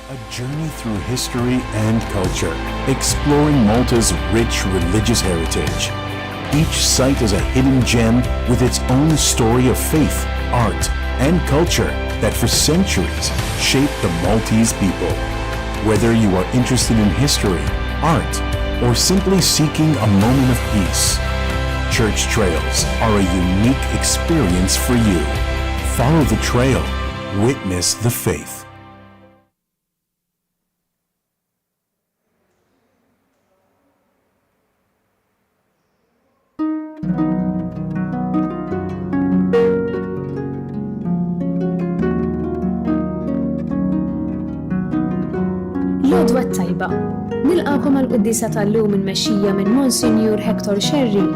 A journey through history and culture, exploring Malta's rich religious heritage. Each site is a hidden gem with its own story of faith, art, and culture that for centuries shaped the Maltese people. Whether you are interested in history, art, or simply seeking a moment of peace, Church Trails are a unique experience for you. Follow the trail, witness the faith. L-għodwa tajba, nilqakom għal-Quddisa tal-lum il-mexxija minn Monsinjur Hector Sherry,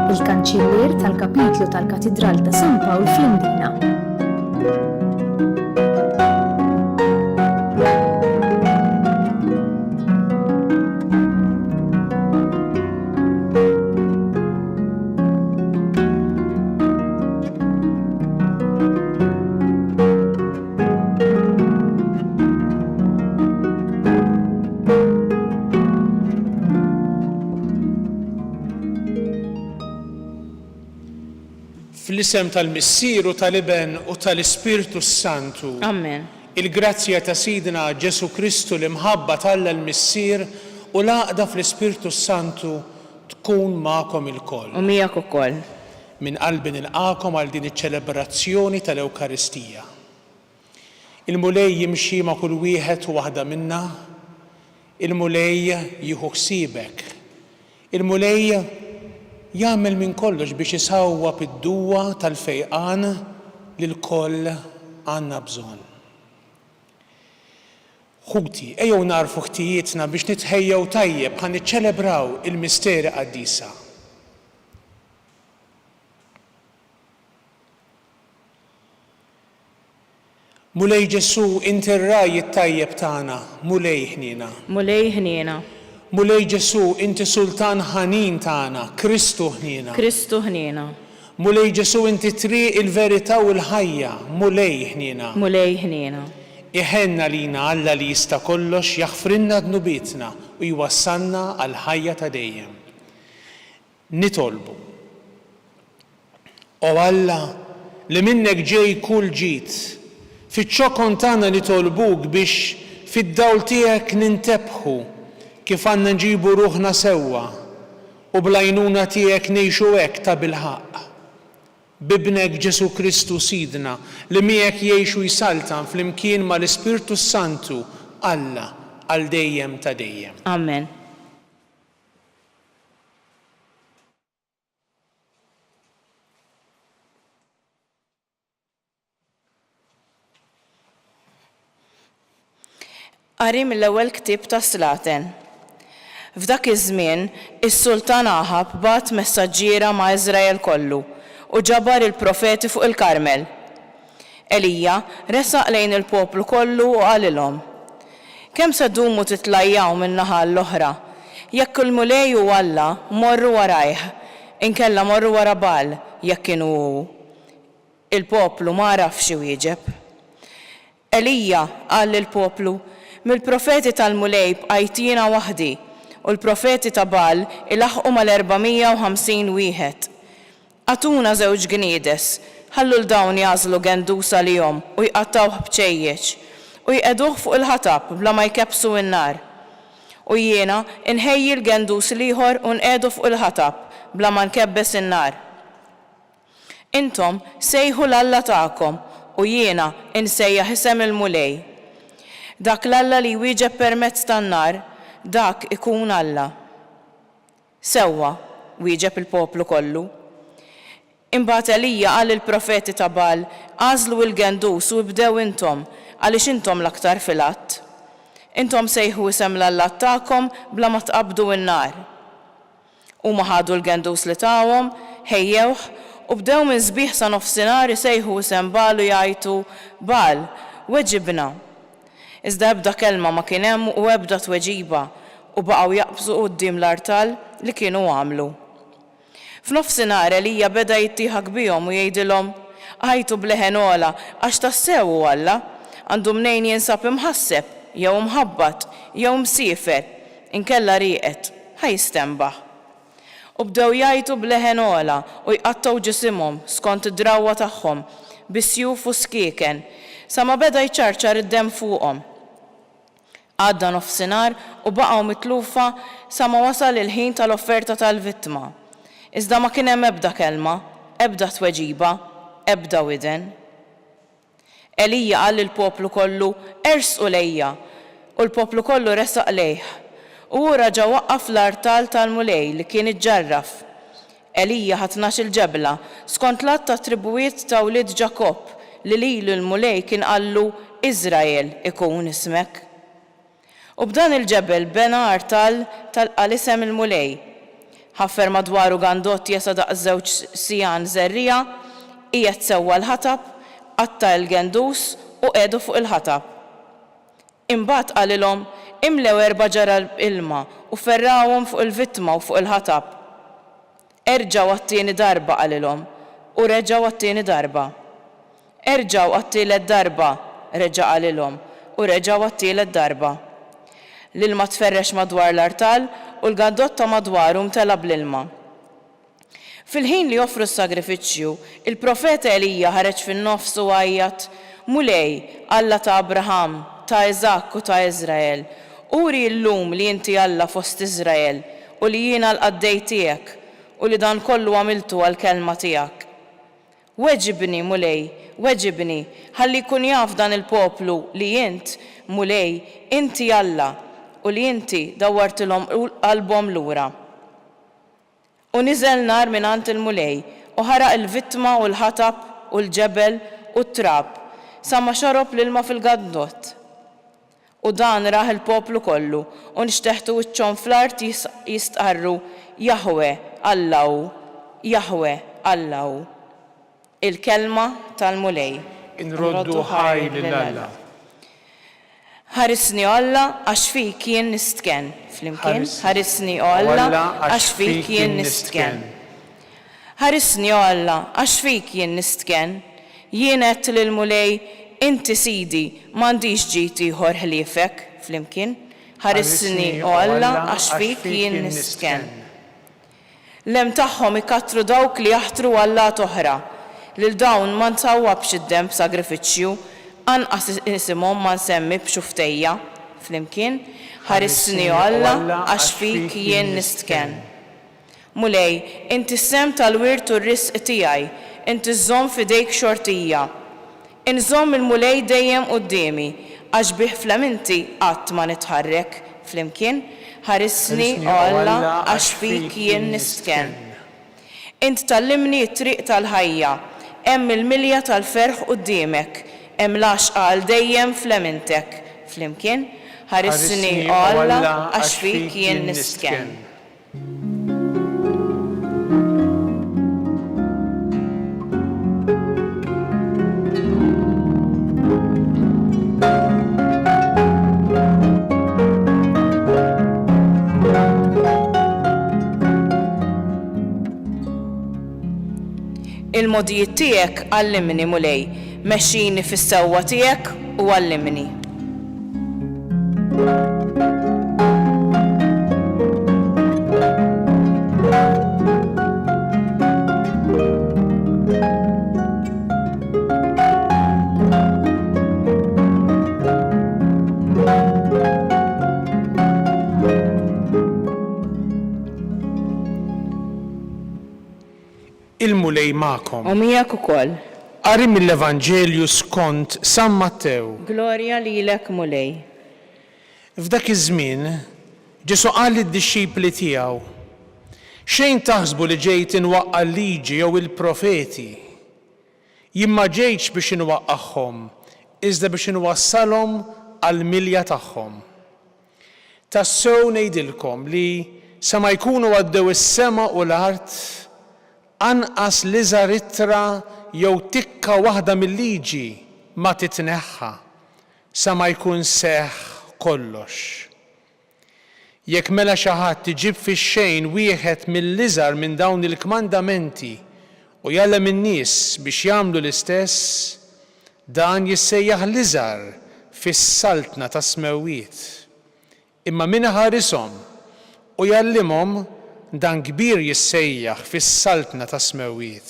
il-Kanċillier tal-Kapitlu tal-Katidral ta' San Pawl fl-Indina. Fl-isem tal-Missieru tal-Iben u tal-Ispirtu Santu. Amen. Il-grazzja ta' Sidna Ġesu Kristu l-imħabba tal l-Missier u l-għaqda fl-Ispirtu Santu tkun ma'kom il-koll. U miegħek ukoll. Min qalbi nilqakom għal din iċ-ċelebrazzjoni tal-Ewkaristija. Il-mulej jimxi ma' kull wieħed u waħda minna. Il-mulej jieħu ħsiebek. Il-mulej jagħmel minn kollox biex isawwab id-duwa tal-fejqan li l-koll għandna bżonn. Ħuti, ejjew narfu ħtijietna biex nitħejjew tajjeb ħan niċċelebraw il-misteri qaddisa. Mulej Ġesu inti r-raj it-tajjeb tagħna, mulej ħniena. Mulej ħniena. Mulej Ġesu inti sultan ħanin tagħna, Kristu ħniena. Kristu ħniena. Mulej Ġesu inti triq il-verità u l-ħajja, mulej ħniena. Mulej ħniena. Iħenna lina Alla li jista' kollox jaħfrinna dnubietna u jwassalna għal ħajja ta' dejjem. Nitolbu. O Alla li minnek ġej kull ġid, fiċ-ċokon tagħna nitolbuk biex fid-dawl tiegħek nintebħu kif għandna nġibu ruħna sewwa u bl-għajnuna tiegħek ngħixu hekk ta' bilħaq. Bibnek Ġesu Kristu Sidna li miegħek jgħixu jsaltan flimkien mal-Ispirtu Santu Alla għal dejjem ta' dejjem. Amen. Qari mill-ewwel ktieb ta' Slaten. F'dak iż-żmien, is-Sultan Aħab bagħat messaġġiera ma' Iżrael kollu u ġabar il-profeti fuq il-Karmel. Elija resaq lejn il-poplu kollu u qalilhom: kemm se ddumu titlajjaw min-naħa l-oħra, jekk il-mulej u Alla morru warajh, inkella morru wara Baal jekk kienu hu. Il-poplu ma rafx wieġeb. Elija qal lill-poplu: mill-profeti tal-mulej bqajtina waħdi u l-profeti ta' Baal ilaħqu mal-450 wieħed. Għatuna żewġ gniedes, ħallu l-dawn jażlu gendusa lihom u jqattawh b'ċejjeċ u jqeduh fuq il-ħatab bla ma jkebsu n-nar. U jiena inħejji l-gendus ieħor u nqedu fuq il-ħatab bla ma nkebbes in-nar. Intom sejħu l-Alla tagħkom u jiena insejjaħ isem il-mulej. Dak l-Alla li jwieġeb permezz tan-nar, dak ikun Alla. Sewwa, wieġeb il-poplu kollu. Imbagħad Elija qal il-profeti ta' Baal: għażlu l-gendus u bdew intom għaliex intom l-aktar fil-att. Intom sejħu isem l-Alla tagħkom bla ma tqabdu n-nar. Huma ħadu l-gendus li tawhom, ħejjewh u bdew minn sbieħ sa nofsinhar isejħu isem Baal u jgħidu Baal, weġibna. Iżda ebda kelma ma kien hemm u ebda tweġiba u baqgħu jaqbżu quddiem l-artal li kienu għamlu. F'nofsinhar Elija beda jittieħaq bihom u jgħidilhom ħajtu bleħen ola għax tassew Alla għandu mnejn jinsab imħasseb jew mħabbat jew msiefer inkella rieqet ħajstembaħ. U bdew jgħidu bleħen ola u jqattaw ġisimhom skont id-drawwa tagħhom bis-sjuf u skieken sa ma beda jċarċar id-demm fuqhom. Għadda nofsinhar u baqgħu mitlufa sa ma wasal il-ħin tal-offerta tal-vittma. Iżda ma kien hemm ebda kelma, ebda tweġiba, ebda widen. Elija qal lill-poplu kollu ersqu lejja u l-poplu kollu resaq lejh. U raġa' waqqaf l-artal tal-mulej li kien iġġarraf. Elija ħatnax il-ġebla skont l-att ta' tribujiet ta' wlied Ġakob li lilu l-mulej kien qallu Iżrael ikun ismek. U b'dan il-ġebel bena artal tal-isem il-mulej. Ħaffer madwaru gandott jesa daqs żewġ sijan żerrija, qiegħed sewwa l-ħatab, qatta l-gendus u qiegħdu fuq il-ħatab. Imbagħad qalilhom imlew 4 ġara ilma u ferrawhom fuq il-vittma u fuq il-ħatab. Erġgħu għat-tieni darba qalilhom u reġgħu għat-tieni darba. Erġgħu għat-tielet darba reġa' qalilhom u reġgħu għat-tielet darba. L-ilma tferrex madwar l-artal u l-gandotta madwaru mtela bl-ilma. Fil-ħin li joffru s-sagrifiċċju, il-profeta Elija ħareġ fin-nofs u għajjat mulej Alla ta' Abraham, ta' Iżak u ta' Iżrael, uri llum li inti Alla fost Iżrael u li jiena l-qaddej tiegħek u li dan kollu għamiltu għall-kelma tiegħek. Weġibni mulej, weġibni, ħalli jkun jaf dan il-poplu li int mulej inti Alla u li inti dawwartilhom qalbhom lura. U niżel nar mingħand il-mulej u ħaraq il-vittma u l-ħatab u l-ġebel u t-trab sa ma xarob l-ilma fil-gandott. U dan raħ il-poplu kollu u nixteħtu wiċċhom fl-art jistqarru Jahwe Allahu, Jahwe Allahu. Il-kelma tal-mulej. Inroddu ħaj lill-Alla. Ħarisni Alla għax fik jien nistken. Flimkien, ħarisni Alla għax fik jien nistken. Ħarisni Alla għax fik jien nistken. Jien qed lill-mulej inti sidi m'għandix ġid ieħor ħliefek. Flimkien, ħarisni Alla għax fik jien nistken. Lem tagħhom ikattru dawk li jaħtru Alla oħra. Lil dawn ma nsawwabx id-demm b'sagrifiċċju, anqas isimhom ma nsemmi b'xuftejja. Flimkien, ħarisni Alla għax fik jien nistken. Mulej, inti sem tal-wirt u r-risq tiegħi, inti żomm f'idejk xortija. Inżomm il-mulej dejjem qudiemi, għax bih flaminti qatt ma nitħarrek. Flimkien, ħarisni Alla għax fik jien nistken. Int tallimni t-triq tal-ħajja, hemm il-milja tal-ferħ quddiemek, hemm l-għaxqa għal dejjem flemintek. Flimkien, ħarisni Alla għax fik jien nistken. Il-modijiet tiegħek għallimni mulej, mexxini fis-sewwa tiegħek u għallimni. Il-mulej ma'kom. U miegħek ukoll. Qari mill-Evanġelju skont San Mattew. Glorja lilek mulej. F'dak iż-żmien Ġesu qal lid-dixxipli tiegħu: xejn taħsbu li ġejt inwaqqa l-liġi jew il-profeti. Jien ma ġejtx biex inwaqqagħhom, iżda biex inwassalhom għall-milja tagħhom. tassew ngħidilkom li sa ma jkunu għaddew is-sema u l-art anqas liżar ittra jew tikka waħda mill-liġi ma titneħħa sa ma jkun seħħ kollox. Jekk mela xi ħadd iġib fix-xejn wieħed mill-iżgħar minn dawn il-kmandamenti u jgħallem in-nies biex jagħmlu l-istess, dan jissejjaħ l-iżgħar fis-saltna ta' smewwiet. Imma min ħarishom u jgħallimhom dan kbir jissejjaħ fis-saltna ta' smewwiet.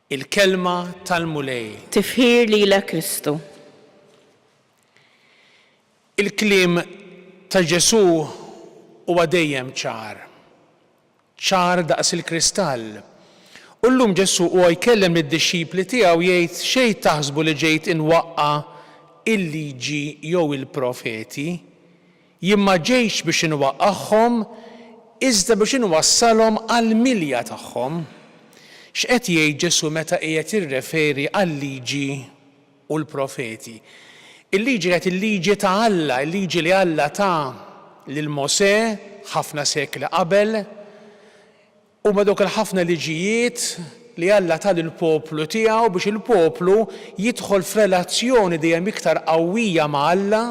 Il-kelma tal-mulej. Tifħir lilek Kristu. Il-kliem ta' Ġesu huwa dejjem ċar daqs il-kristall. U llum Ġesu huwa jkellem lid-dixxipli tiegħu jgħid xejn taħsbu li ġejt inwaqqa il-liġi jew il-profeti, jien ma ġejtx biex inwaqqagħhom iżda biex inwassalhom għall-milja tagħhom. X'qed jgħid Ġesu meta qiegħed jirreferi għal-liġi u l-profeti? Il-liġi qed il-liġi ta' Alla, il-liġi li Alla ta' lil Mosè ħafna sekli qabel, u ma dawk il-ħafna liġijiet li Alla ta' lill-poplu tiegħu biex il-poplu jidħol f'relazzjoni dejjem iktar qawwija ma' Alla,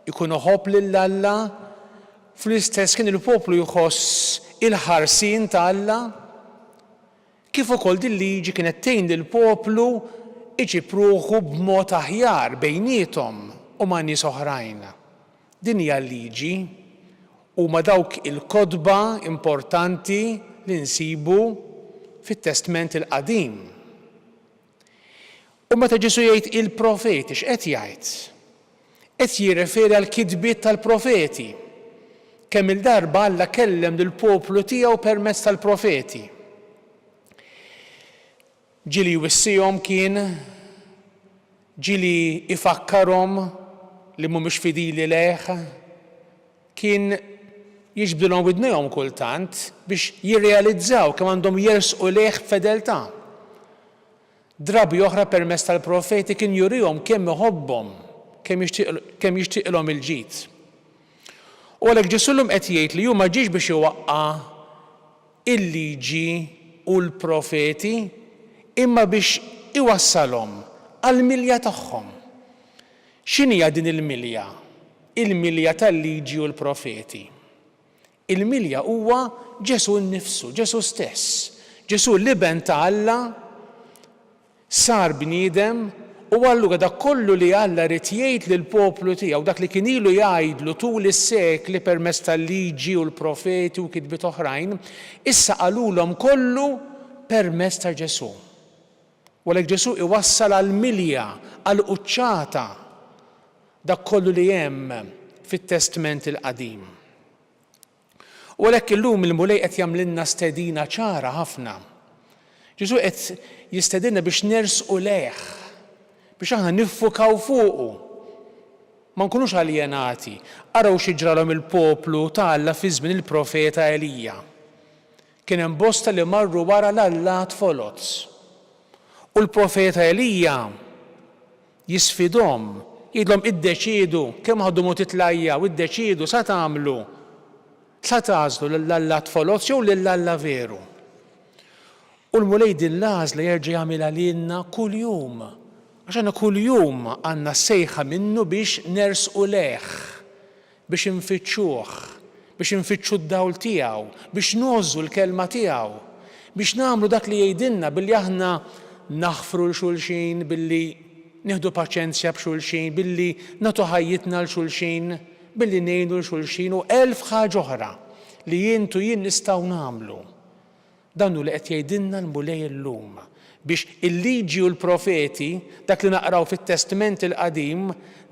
ikun iħobb lil Alla, fl-istess kien il-poplu jħoss il-ħarsien ta' Alla, kif ukoll din liġi kienet tgħin lill-poplu iġib ruħu b'mod aħjar bejniethom u ma' nies oħrajn. Din hija l-liġi huma dawk il-kotba importanti li nsibu fit-Testament il-Qadim. U meta Ġesu jgħid il-profeti x'qed jgħid? Qed jirreferi għal kitbiet tal-profeti. Kemm il-darba Alla kellem lill-poplu tiegħu permezz tal-profeti. Ġili jwissihom kien, ġili ifakkarhom li mhumiex fidili leh, kien jiġbdilhom widnejhom kultant biex jirrealizzaw kemm għandhom jersqu leh f'fedeltà. Drabi oħra permezz tal-profeti kien jurihom kemm iħobbhom, kemm jixtieqlhom il-ġid. U għalhekk Ġesu llum qed jgħid li hu ma ġiex biex iwaqqa' il-liġi u l-profeti imma biex iwassalhom għall-milja tagħhom. X'inhija din il-milja? Il-milja tal-liġi u l-profeti. Il-milja huwa Ġesu nnifsu, Ġesu stess. Ġesu l-iben ta' Alla sar bniedem u allura dak kollu li Alla rid jgħid lill-poplu tiegħu, dak li kien ilu jgħidlu tul is-sekli permezz tal-liġi u l-profeti u kitbiet oħrajn, issa qalulhom kollu permezz ta' Ġesu. U għalhekk Ġesu iwassal għall-milja, għall-quċċata dak kollu li hemm fit-Testament il-Qadim. U għalhekk illum il-mulej qed jagħmlilna stedina ċara ħafna. Ġesu qed jistedinna biex nersqu lejh, biex aħna niffukaw fuqu. Ma nkunux aljenati. Araw xi ġralhom il-poplu ta' Alla fi żmien il-profeta Elija. Kien hemm bosta li marru wara l-allat folot. U l-profeta Elija jisfidhom, jgħidlhom iddeċiedu kemm ħadhom titlajjaw, iddeċiedu sa tagħmlu, sa tagħżlu lill-Alla tfolot jew lill-Alla veru. U l-mulej din l-għażla jerġa' jagħmilha lilna kuljum, għax aħna kuljum għandna sejħa minnu biex nersqu lejh, biex infittxuh, biex infittxu d-dawl tiegħu, biex nogħżu l-kelma tiegħu, biex nagħmlu dak li jgħidilna billi aħna naħfru l-xulxin, billi nieħdu paċenzja b'xulxin, billi nagħtu ħajjitna l-xulxin, billi ngħinu l-xulxin u elf ħaġa oħra li jintu jien nistgħu nagħmlu. Dan hu li qed jgħidilna l-mulej illum biex il-liġi u l-profeti dak li naqraw fit-Testament il-Qadim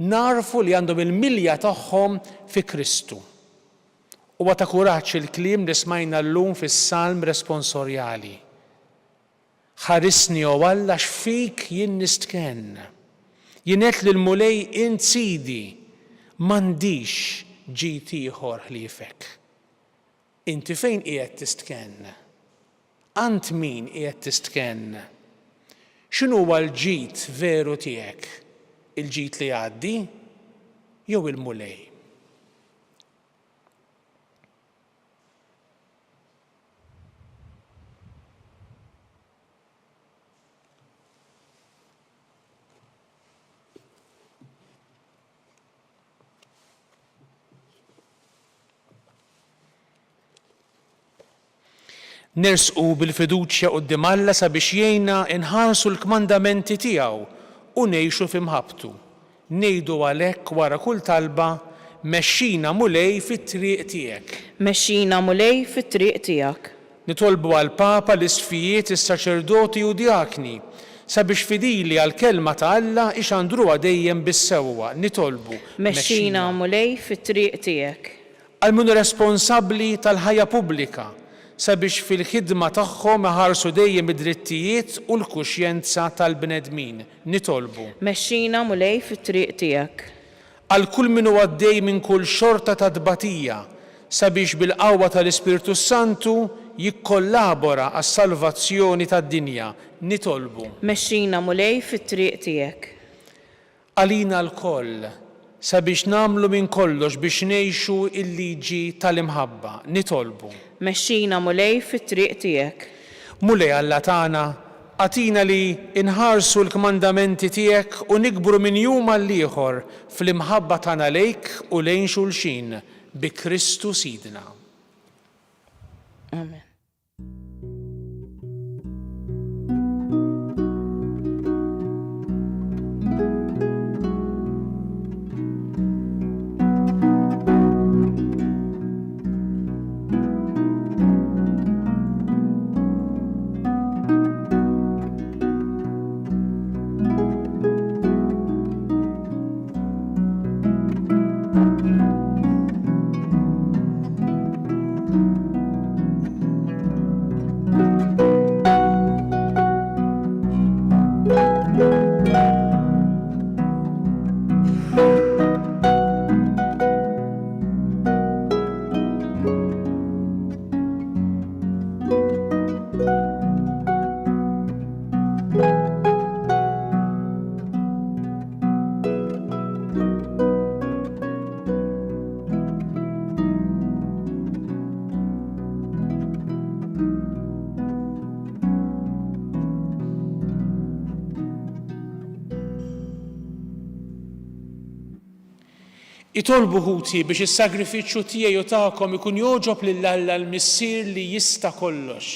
narfu li għandhom il-milja tagħhom fi Kristu. Huwa ta' kuraġġ il-kliem li smajna llum fis-Salm responsorjali. Ħarisni o Alla x'fik jien nistkenn. Jien qed lill-mulej int Sidi m'għandix ġid ieħor ħliefek. Inti fejn qiegħed tistkenn? Ant min qiegħed tistkenn? X'inhu huwa l-ġid veru tiegħek? Il-ġid li għaddi? jew il-mulej. Nersqu bil-fiduċja quddiem Alla sabiex jgħinna inħarsu l-kmandamenti tiegħu u ngħixu f'imħabbtu. Ngħidu għalhekk wara kull talba mexxina mulej fit-triq tiegħek. Mexxina mulej fit-triq tiegħek. Nitolbu għall-Papa l-isfijiet is-saċerdoti u djakni sabiex fidili għall-kelma ta' Alla ixandruha dejjem bis-sewwa. Nitolbu Mexxina mulej fit-triq tiegħek. Għall-min responsabbli tal-ħajja pubblika sabiex fil-ħidma tagħhom iħarsu dejjem id-drittijiet u l-kuxjenza tal-bnedmin. Nitolbu. Mexxina mulej fit-triq tiegħek. Għal kull min huwa għaddej minn kull xorta ta' tbatija sabiex bil-qawwa tal-Ispirtu Santu jikkollabora għas-salvazzjoni tad-dinja. Nitolbu. Mexxina mulej fit-triq tiegħek. Għalina l-koll sabiex nagħmlu minn kollox biex ngħixu l-liġi tal-imħabba. Nitolbu. Mexxina mulej fit-triq tiegħek. Mulej Alla tagħna, għatina li inħarsu l-kmandamenti tiegħek u nikbru minn jum għal ieħor fl-imħabba tagħna lejk u lejn xulxin bi Kristu Sidna. Amen. Itolbu ħuti biex is-sagrifiċċju tiegħi u tagħkom ikun jogħġob lil Alla l-Missier li jista' kollox.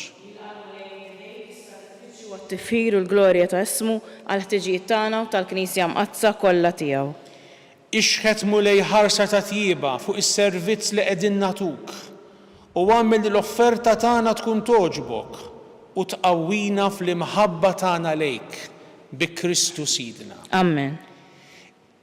Tifir u l-glorja ta' ismu għal ħtiġijiet tagħna u tal-Knisja mqazza kollha tiegħu. Ixħet mulej ħarsa ta' tjieba fuq is-servizz li qegħdin nagħtuk u għamel li l-offerta tagħna tkun togħġbok u tqawwina fl-imħabba tagħna lejk bi Kristu Sidna. Amen.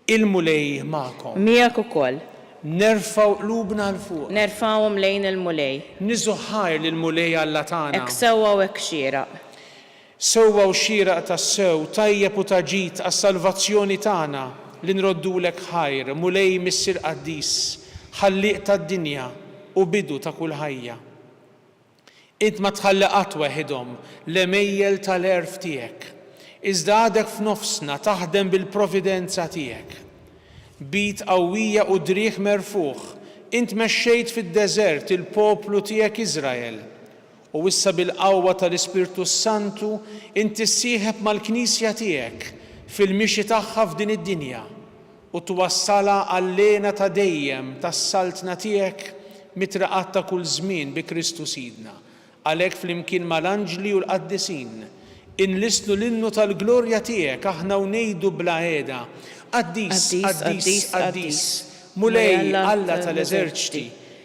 Il-mulej magħkom. Miegħek ukoll. Nerfgħu qlubna l fuq. Nerfgħuhom lejn il-mulej. Niżu ħajr lill-mulej Alla tagħna. Hekk sewwa u hekk xieraq. Sewwa u xieraq tas-sew tajjeb u taġid għas-salvazzjoni tagħna li nroddulek ħajr, mulej missier qaddis, ħalliq tad-dinja u bidu ta' kull ħajja. Int ma tħalli qatt weħidhom l-emejjel tal-erf tiegħek. Iżda għadek f'nofsna taħdem bil-providenza tiegħek. Bit qawwija u drieħ merfuħ, int mexxejt fid-deżert il-poplu tiegħek Iżrael. U issa bil-qawwa tal-Ispirtu Santu int tissieħeb mal-Knisja tiegħek fil-mixi tagħha f'din id-dinja u twassala għall-lena ta' dejjem tas-saltna tiegħek mitraqat ta' kull żmien bi Kristu Sidna. Għalhekk flimkien mal-anġli u l-qaddisin inlistlu l-innu tal-glorja tiegħek aħna u ngħidu bla qiegħda. Qaddis, qaddis, qaddis, mulej Alla tal-eżerċti,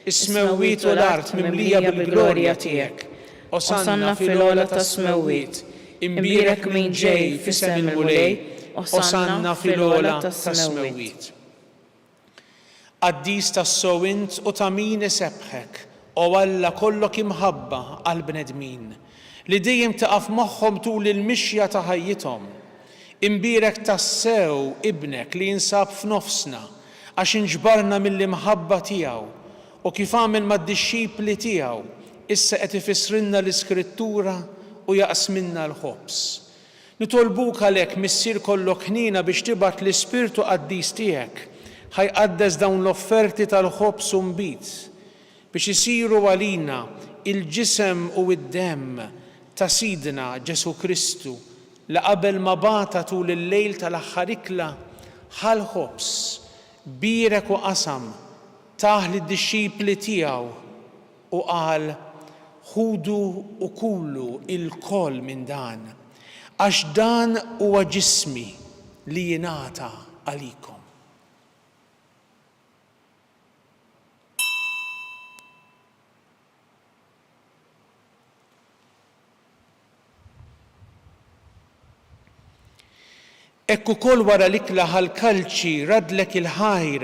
is-smewwiet u l-art mimlija bil-glorja tiegħek. Osanna fil-ola ta' smewwiet, imbierek min ġej f'isem il-mulej, osanna fil-ola ta' smewwiet. Qaddis tas-sowint u ta' min isebħek, u Alla kollok imħabba għall-bnedmin li dejjem taqaf moħħhom tul il-mixja ta' ħajjithom. Imbierek tassew ibnek li jinsab f'nofsna għax inġbarna mill-imħabba tiegħu u kif għamel mad-dixxipli tiegħu issa qed ifissrilna l-Iskrittura u jaqsminna l-ħobs. Nitolbuk għalhekk missier kollok ħnina biex tibgħat l-Ispirtu Qaddis tiegħek ħajqaddes dawn l-offerti tal-ħobs u mbit biex isiru għalina il-ġisem u id-demm ta' Sidna Ġesu Kristu li qabel ma bata tul il-lejl tal-aħħar ikla ħal ħobs birek u qasam taħ lid-dixxipli tiegħu u qal ħudu u kullu il-koll minn dan għax dan huwa ġismi li jingħata għalikom. Ekku kol wara l-ikla ħal-kalċi radlek il-ħajr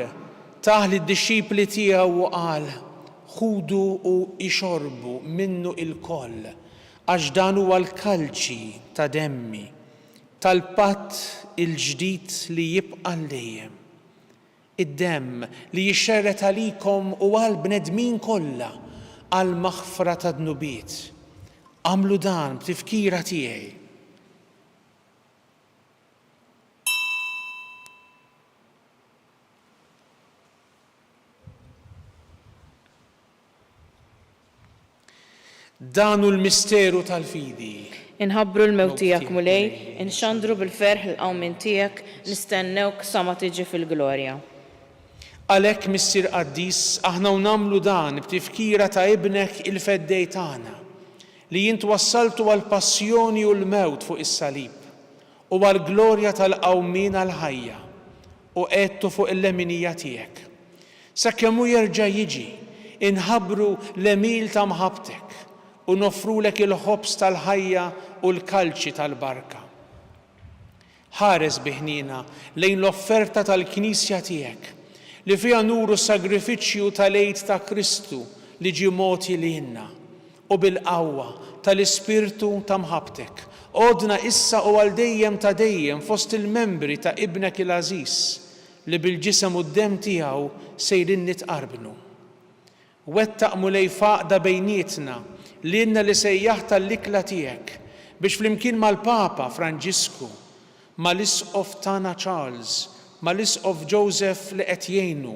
taħli d-dixxipli tiegħu u qal ħudu u ixorbu minnu il-koll għax dan huwa l-kalċi ta' demmi tal-patt il-ġdid li jibqa' dejjem. Id-demm li jixxerret għalikom u għal bnedmin kollha għal maħfra ta' dnubiet. Għamlu dan b'tifkira tiegħi. Danu l-misteru tal-fidi. Inħabbru l-mewt tiegħek mulej, inxandru bil-ferħ l-qawmin tiegħek, nistennewk sa ma tiġi fil-glorja. Għalhekk Missier Qaddis aħna nagħmlu dan b'tifkira ta' ibnek il-feddej tagħna li jint wassaltu għall-passjoni u l-mewt fuq is-salib u għall-glorja tal-qawmin għall-ħajja u għedtu fuq il-leminija tiegħek. Sakemm hu jerġa' jiġi, inħabbru l-emil ta' mħabbtek u nofrulek il-ħobs tal-ħajja u l-kalċi tal-barka. Ħares biħnina lejn l-offerta tal-Knisja tiegħek li fiha nuru s-sagrifiċċju tal-għid ta' Kristu li ġie mogħti lilna u bil-qawwa tal-Ispirtu ta' mħabbtek għodna issa u għal dejjem ta' dejjem fost il-membri ta' ibnek il-Ażiż li bil-ġisem u d-demm tiegħu sejrin nitqarbnu. Wettaq mulej faqda bejnietna li jenna li sejjaħ tal-ikla tiegħek biex flimkien mal-Papa Franġisku, mal-Isqof tagħna Charles, mal-Isqof Joseph li qed jgħinu,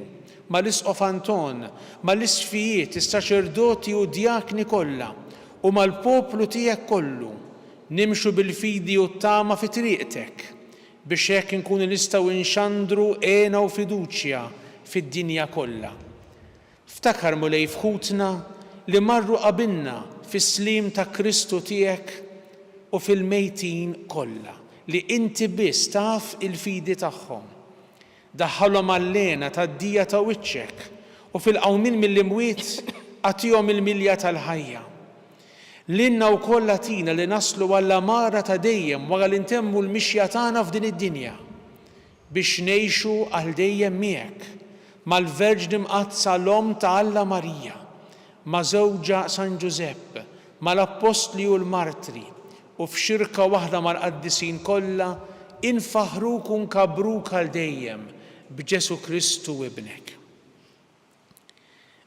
mal-Isqof Anton, mal-isfijiet, is-saċerdoti u djakni kollha u mal-poplu tiegħek kollu nimxu bil-fidi u t-tama fi triqtek biex hekk inkunu nistgħu nxandru għena u fiduċja fid-dinja kollha. Ftakar mulej fħutna li marru qabilna fis-slim ta' Kristu tiegħek u fil-mejtin kollha li inti biss taf il-fidi tagħhom. Daħħalhom għall-lena tad-dija ta' wiċċek u fil-qawmin mill-imwiet għatihom il-milja tal-ħajja. Lilna wkoll tina li naslu għall-amara ta' dejjem wara li ntemmu l-mixja tagħna f'din id-dinja biex ngħixu għal dejjem miegħek mal-Verġni Mqazza l-Om ta' Alla Marija, ma' żewġa San Giuseppe, mal-Apostli u l-Martri u f'xirka waħda mal-qaddisin kollha infaħruk u nkabruk għal dejjem b'Ġesu Kristu ibnek.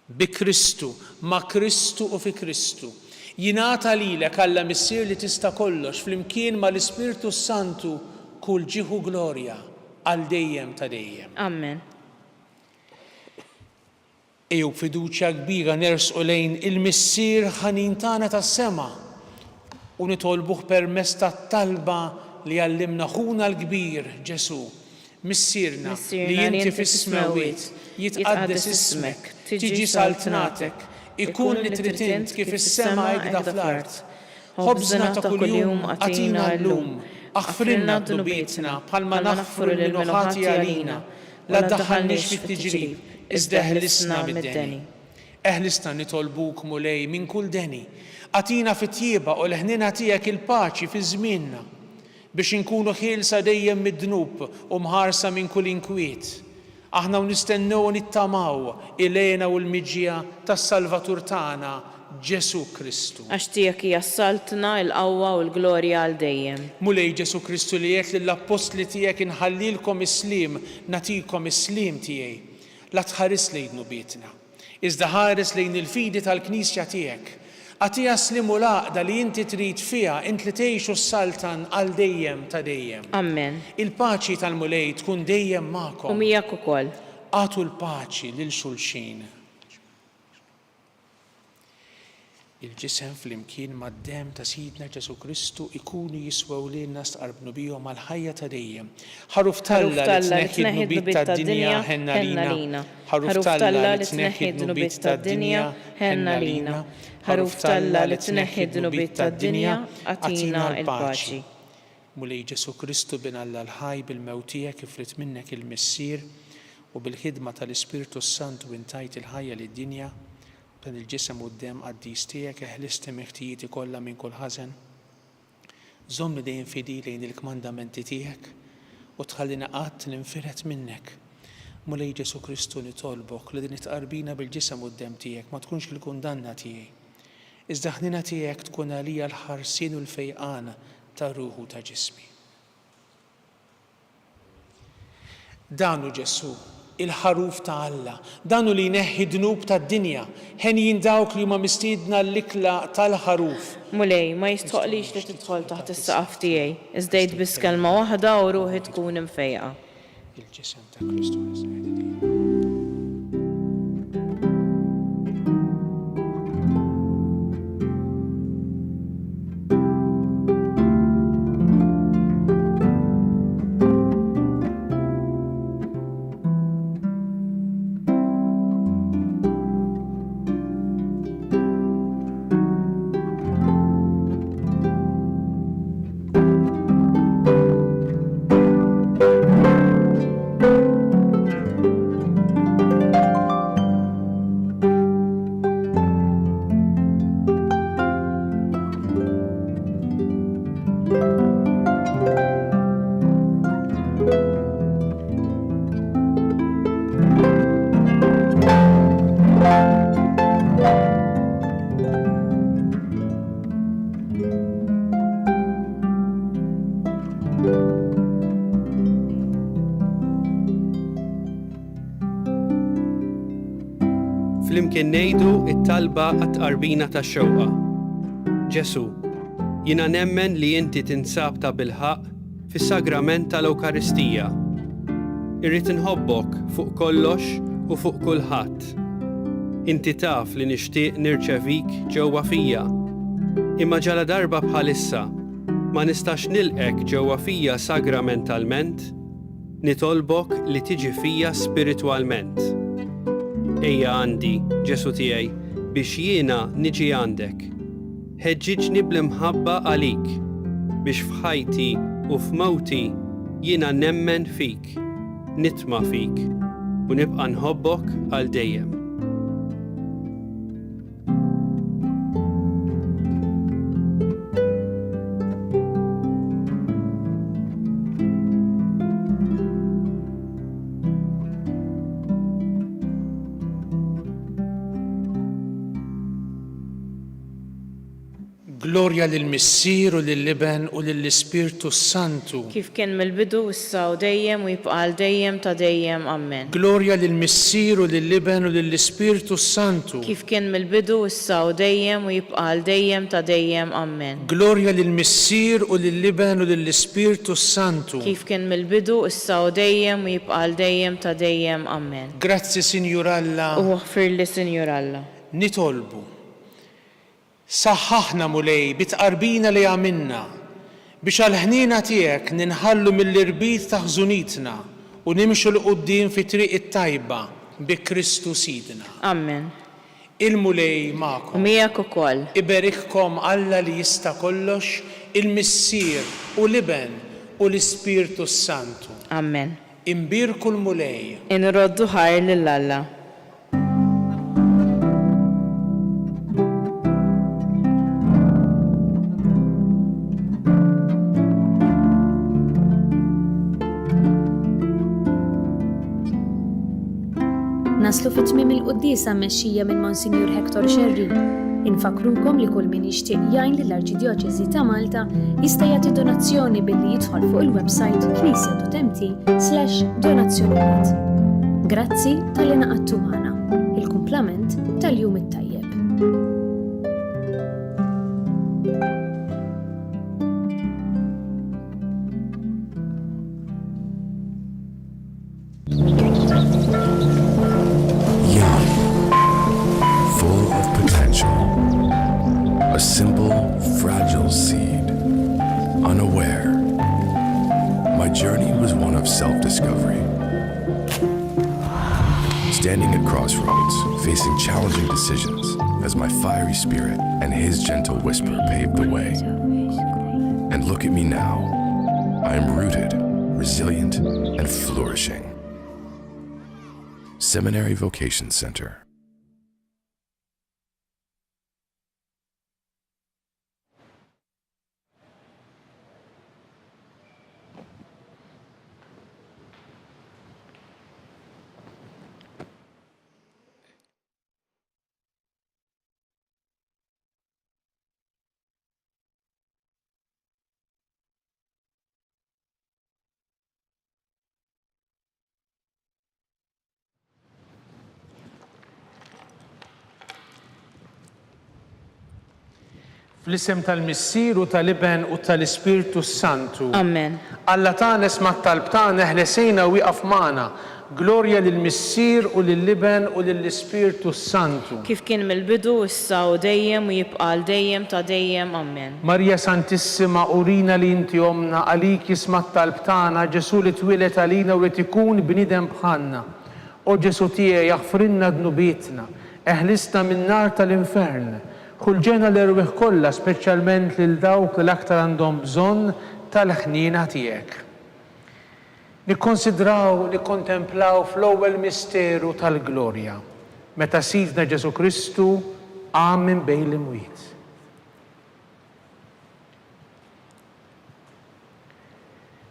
Bi Kristu, ma' Kristu u fi Kristu jingħata lilek Alla Missier li tista' kollox flimkien mal-Ispirtu Santu kull ġieħu glorja għal dejjem ta' dejjem. Amen. Ejju fiduċja kbira nersqu lejn il-Missier ħanin tagħna tas-sema u nitolbuh permezz tat-talba li għallimna ħuna l-kbir Ġesu. Missierna li inti fis-smawiet jitqaddes ismek, tiġi saltnatek, ikun li trid int kif is-sema hekk fl-art. Ħobżna ta' kuljum għatina llum, aħfrilna d-dubietna bħalma naħfru l-minuħati għalina, la ddaħħalniex fit-tiġrib, iżda eħlisna mid-deni. Eħlisna nitolbuk mulej minn kull deni. Għatina fit-tjieba u l-ħnina tiegħek il-paċi fi żmienna biex inkunu ħielsa dejjem mid-dnub u mħarsa minn kull inkwiet. Aħna nistennew nittamaw ilejna u l-miġija tas-Salvatur tagħna Ġesu Kristu. Għax tiegħek hija s-saltna, l-qawwa u l-glorja għal dejjem. Mulej Ġesu Kristu li qed lill-Apostli tiegħek inħallilkom is-slim, nagħtikom is-slim tiegħi. La tħares lejn dnubietna, iżda ħares lejn il-fidi tal-Knisja tiegħek. Għatija slim u laqda li inti trid fiha int li tgħixu s-saltan għal dejjem ta' dejjem. Amen. Il-paċi tal-mulej tkun dejjem magħkom. U miegħek ukoll. għatu l-paċi lil xulxin. Il-ġisem fl-imkien mad-dem ta' Sidna Ġesu Kristu ikunu jiswew lilna stqarbnu bihom għal-ħajja ta' dejjem. Ħaruf Talla li tneħħi d-nubiet tad-dinja ħenna lina. Ħaruf Talla li tneħħi d-nubiet tad-dinja ħenna lina. Ħaruf Talla li tneħħi d-nubiet tad-dinja għatina l-paċi. Mulej Ġesu Kristu bin Alla l-ħaj bil-mewt tiegħek ifrit minnek il-missier u bil-ħidma tal-Ispirtu Santu intajt il-ħajja lid-dinja. Dan il-ġisem u d-dem għaddis tiegħek eħlisti meħtijieti kollha minn kull ħażen. Żommni dejjem fidi lejn il-kmandamenti tiegħek u tħallina qatt ninfiret minnek. Mulej Ġesu Kristu nitolbok li din itqarbina bil-ġisem u d-dem tiegħek ma tkunx il-kundanna tiegħi. Iżda ħnina tiegħek tkun għalija l-ħarsien u l-fejqan ta' ruħu ta' ġismi. Danu Ġesu il-ħaruf ta' Alla, danu li jneħħi dnub tad-dinja, ħen dawk li huma mistiedna l-ikla tal-ħaruf. Mulej, ma jistoqlix li tidħol taħt is-saqaf tiegħi, iżdejt biss kelma waħda u ruħi tkun imfejqa. Il-ġisem ta' Kristu. Flimkien ngħidu t-talba għat-tqarbina tax-xewqa. Ġesu, jiena nemmen li inti tinsab ta' bilħaq fis-sagrament tal-Ewkaristija. Irrid inħobbok fuq kollox u fuq kulħadd. Inti taf li nixtieq nirċevik ġewwa fija. Imma ġala darba bħalissa ma nistax nilqek ġewwa fija sagramentalment, nitolbok li tiġi fija spiritwalment. Ejja għandi, Ġesu tiegħi, biex jiena niġi għandek. Ħeġġiġni bl-imħabba għalik, biex f'ħajti u f'mawti jiena nemmen fik, nitma fik, u nibqa' nħobbok għal dejjem. Glorja lill-Missier u lill-Liben u lill-Ispirtu Santu. Kif kien mill-bidu issa u dejjem u jibqa' għal dejjem ta' dejjem. Amen. Glorja lill-Missier u lill-Liben u lill-Ispirtu Santu. Kif kien mill-bidu issa u dejjem u jibqa' għal dejjem ta' dejjem. Amen. Glorja lill-Missier u lill-Liben u lill-Ispirtu Santu. Kif kien mill-bidu issa u dejjem u jibqa' għal dejjem ta' dejjem. Amen. Grazzi Sinjur Alla. U ħfirli Sinjur Alla. Nitolbu. Saħħaħna mulej bitqarbina li għamilna biex għal-ħnina tiegħek ninħallu mill-irbit ta' ħżunitna u nimxu l-qudiem fi triq it-tajba bi Kristu Sidna. Amen. Il-mulej magħkom. Miegħek ukoll. Iberikkom Alla li jista' kollox, il-Missier u Liben u l-Ispirtu Santu. Amen. Imbirku l-mulej. Inroddu ħajr lill-Alla. Naslu fit-tmiem il-qudiesa mmexxija minn Monsinjur Hector Xerri. Infakrukom li kull min jixtieq jgħin lill-Arċidjoċeżi ta' Malta jista' jagħti donazzjoni billi jidħol fuq il-website knisja.mt/donazzjonijiet. Grazzi tal-li naqadtu magħna. Il-kumplament tal-jum it-tajjeb. standing at crossroads, facing challenging decisions, as my fiery spirit and his gentle whisper paved the way. And look at me now. I am rooted, resilient, and flourishing. Seminary Vocation Center. Fl-isem tal-Missier u tal-Iben u tal-Ispirtu Santu. Amen. Alla tagħna isma' t-talb tagħna ħlesejna u wieqaf magħna. Glorja lill-Missier u lill-Iben u lill-Ispirtu Santu. Kif kien mill-bidu issa u dejjem u jibqa' dejjem ta' dejjem. Amen. Marja Santissima, urina li inti omna, għalik jisma' t-talb tagħna, Ġesu li twilet għalina u li tikun bniedem bħalna. O Ġesu tiegħi jaħfrinna dnubietna, eħlisna min-nar tal-infern. Ħulġena l-erwieħ kollha, speċjalment lil dawk li l-aktar għandhom bżonn tal-ħniena tiegħek. Nikkonsidraw, nikkontemplaw fl-ewwel misteru tal-glorja, meta Sidna Ġesu Kristu qam minn bejn l-imwiet.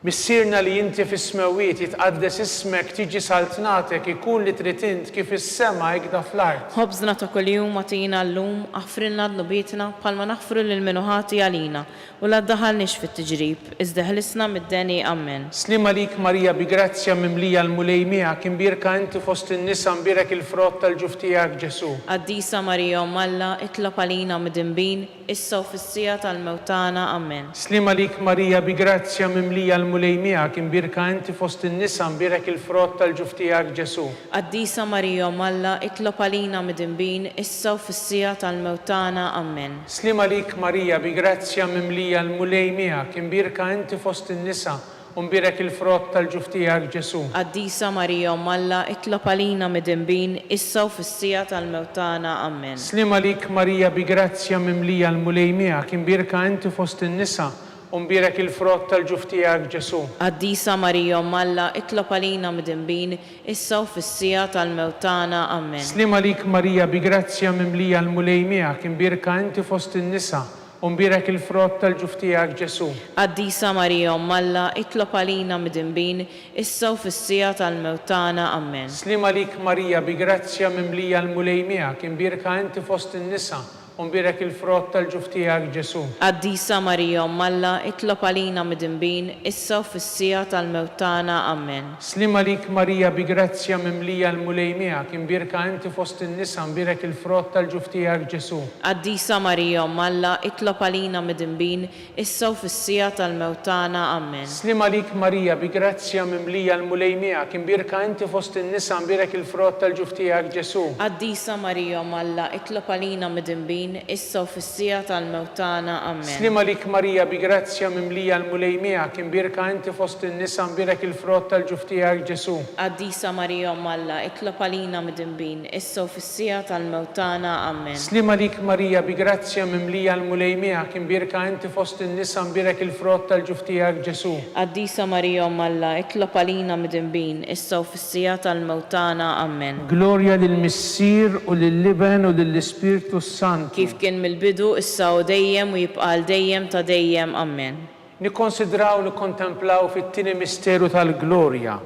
Missierna li inti fis-smawiet jitqaddes ismek, tiġi saltnatek, ikun li trid int kif is-sema hekk fl-art. Ħobżna ta' kuljum agħtina llum, aħfrilna dnubietna bħalma naħfru lil minuħati għalina u la ddaħħalniex fit-tiġrib, iżda ħlisna mid-deni. Amen. Slim għalik Marija bi grazzja mimlija l-mulej miegħek, imbierka inti fost in-nisa mbierek il-frott tal-ġuf tiegħek Ġesu. Qaddisa Marija Umm Alla, itlob għalina mid-inbin, issa u fis-sija tal-mewtana. Amen. Slim għalik Marija bi grazzja mimlija l-mulej miegħek, imbierka inti fost in-nisa mbierek il-frott tal-ġuf tiegħek Ġesu. Qaddisa Marija Umm Alla, itlob għalina mid-inbin, issa u fis-sija tal-mewtana. Amen. Slim għalik Marija bi grazzja mimlija l-mulej miegħek, imbierka inti fost in-nisa u mbierek il-frott tal-ġuf tiegħek Ġesu. Qaddisa Marija Umm Alla, itlob għalina mid-inbin, issa u fis-sija tal-mewtana. Amen. Slim għalik Marija bi grazzja mimlija l-mulej miegħek, imbierka inti fost in-nisa u mbierek il-frott tal-ġuf tiegħek Ġesu. Qaddisa Marija Umm Alla, itlob għalina mid-inbin, issa u fis-sija tal-mewtana. Amen. Slim għalik Marija bi grazzja mimlija l-mulej miegħek, imbierka inti fost in-nisa u mbierek il-frott tal-ġuf tiegħek Ġesu. Qaddisa Marija Umm Alla, itlob għalina mid-inbin, issa u fis-sija tal-mewtana. Amen. Slim għalik Marija bi grazzja mimlija l-mulej miegħek, imbierka inti fost in-nisa u mbierek il-frott tal-ġuf tiegħek Ġesu. Qaddisa Marija Umm Alla, itlob għalina mid-inbin, issa u fis-sija tal-mewtana. Amen. Slim għalik Marija bi grazzja mimlija l-mulej miegħek, imbierka inti fost in-nisa mbierek il-frott tal-ġuf tiegħek Ġesu. Qaddisa Marija Umm Alla, itlob għalina mid-inbin, issa u fis-sija tal-mewtana. Amen. Slim għalik Marija bi grazzja mimlija l-mulej miegħek, imbierka inti fost in-nisa mbierek il-frott tal-ġuf tiegħek Ġesu. Qaddisa Marija Umm Alla, itlob għalina mid-inbin, issa u fis-sija tal-mewtana. Amen. Slim għalik Marija bi grazzja mimlija l-mulej miegħek, imbierka inti fost in-nisa mbierek il-frott tal-ġuf tiegħek Ġesu. Qaddisa Marija Umm Alla, itlob għalina mid-inbin, issa u fis-sija tal-mewtana. Amen. Slim għalik Marija bi grazzja mimlija l-mulej miegħek, imbierka inti fost in-nisa mbierek il-frott tal-ġuf tiegħek Ġesu. Qaddisa Marija Umm Alla, itlob għalina mid-inbin, issa u fis-sija tal-mewtana. Amen. Glorja lill-Missier u lill-Iben u lill-Ispirtu Santu. Kif kien mill-bidu, issa u dejjem u jibqa' dejjem ta' dejjem. Amen. Nikkonsidraw li kontemplaw fit-tieni misteru tal-glorja,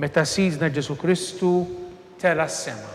meta Sidna Ġesu Kristu tela s-sema.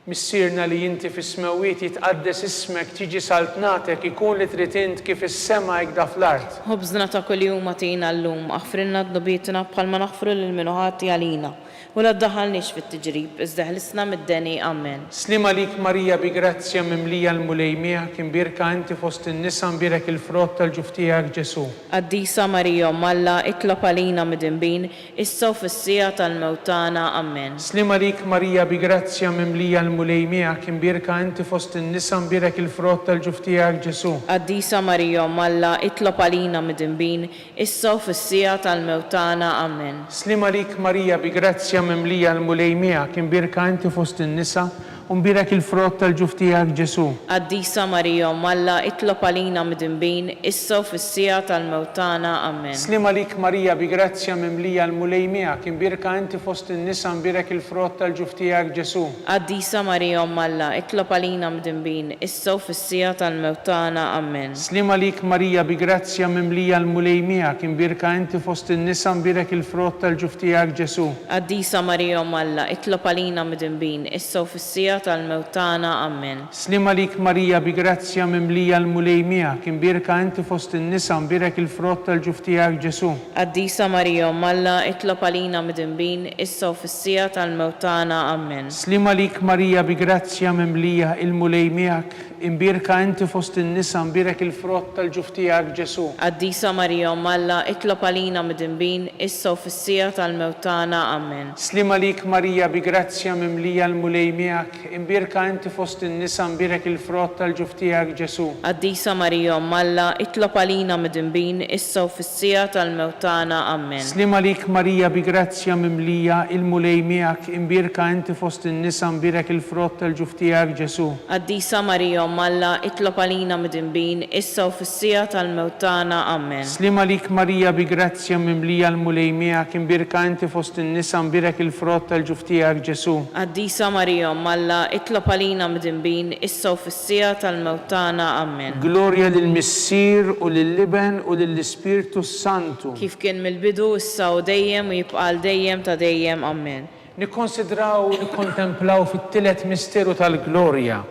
Missierna li inti fis-smawiet jitqaddes ismek, tiġi saltnatek, ikun li trid int kif is-sema hekk fl-art. Ħobżna ta' kuljum agħtina llum, aħfrilna dnubietna bħalma naħfru lil minuħati għalina u la ddaħħalniex fit-tiġrib iżda ħlisna mid-deni. Amen. Slima lik Marija bi grazzja mimlija l-mulejmija kien birka inti fost in-nisa mbirek il-frott tal-ġuftijak Ġesu. Qaddisa Marija Malla itlob għalina mid-inbin issa u fis-sija tal-mewtana. Amen. Slima lik Marija bi grazzja mimlija l-mulejmija kien birka inti fost in-nisa mbirek il-frott tal-ġuftijak Ġesu. Qaddisa Marija Malla itlob għalina mid-inbin issa u fis-sija tal-mewtana. Amen. Slima lik Marija bi grazzja mimlija l-mulejmija kien birka inti fost in-nisa u mbirek il-frott tal-ġuftijak Ġesu. Qaddisa Marija Malla itlob għalina mid-inbin issa u fis-sija tal-mewtana. Amen. Slima lik Marija bi grazzja mimlija l-mulejmija kien birka inti fost in-nisa mbirek il-frott tal-ġuftijak Ġesu. Qaddisa Marija Malla itlob għalina mid-inbin issa u fis-sija tal-mewtana. Amen. Slima lik Marija bi grazzja mimlija l-mulejmija kien birka inti fost in-nisa mbirek il-frott tal-ġuftijak Ġesu. Qaddisa Marija Malla itlob għalina mid-inbin issa u fis-sija tal-mewtana. Amen. Slima lik Marija bi grazzja mimlija l-mulejmija kien birka inti fost in-nisa mbirek il-frott tal-ġuftijak Ġesu. Qaddisa Marija Malla itlob għalina mid-inbin issa u fis-sija tal-mewtana. Amen. Slima lik Marija bi grazzja mimlija il-mulejmijak imbirka inti fost in-nisa mbirek il-frott tal-ġuftijak Ġesu. Qaddisa Marija Malla itlob għalina mid-inbin issa u fis-sija tal-mewtana. Amen. Slima lik Marija bi grazzja mimlija l-mulejmijak imbirka inti fost in-nisa mbirek il-frott tal-ġuftijak Ġesu. Qaddisa Marija Malla itlob għalina mid-inbin issa u fis-sija tal-mewtana. Amen. Slima lik Marija bi grazzja mimlija il-mulejmijak imbirka inti fost in-nisa mbirek il-frott tal-ġuftijak Ġesu. Qaddisa Marija Malla itlob għalina mid-inbin issa u fis-sija tal-mewtana. Amen. Slima lik Marija bi grazzja mimlija l-mulejmijak imbirka inti fost in-nisa mbirek il-frott tal-ġuftijak Ġesu. Qaddisa Marija Malla itlob għalina mid-inbin issa u fis-sija tal-mewtana. Amen. Glorja lill-Missier u lill-Liben u lill-Ispirtu Santu. Kif kien mill-bidu issa u dejjem u jibqal dejjem ta' dejjem. Amen. Nikkonsidraw u nikkontemplaw fit-tielet misteru tal-glorja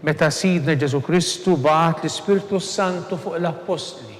meta Sidna Ġesu Kristu bagħat l-Ispirtu Santu fuq l-Apostli.